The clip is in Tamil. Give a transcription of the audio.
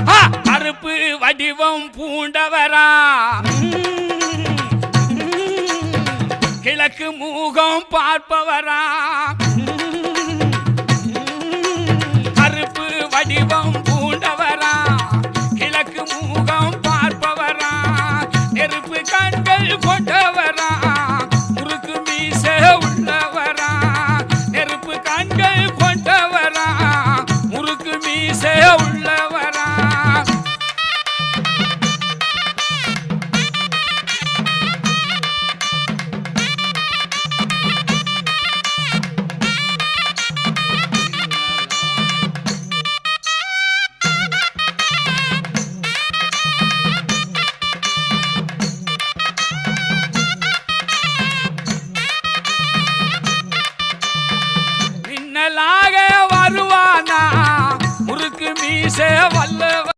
கருப்பு வடிவம் பூண்டவரா கிழக்கு மூகம் பார்ப்பவரா கருப்பு வடிவம் பூண்டவரா கிழக்கு மூகம் பார்ப்பவரா நெருப்பு கண்கள் கொண்டவரா முறுக்கு மீச உள்ளவரா நெருப்பு கண்கள் கொண்டவரா முறுக்கு மீச உள்ளவரா வருவானா முறுக்கு மீச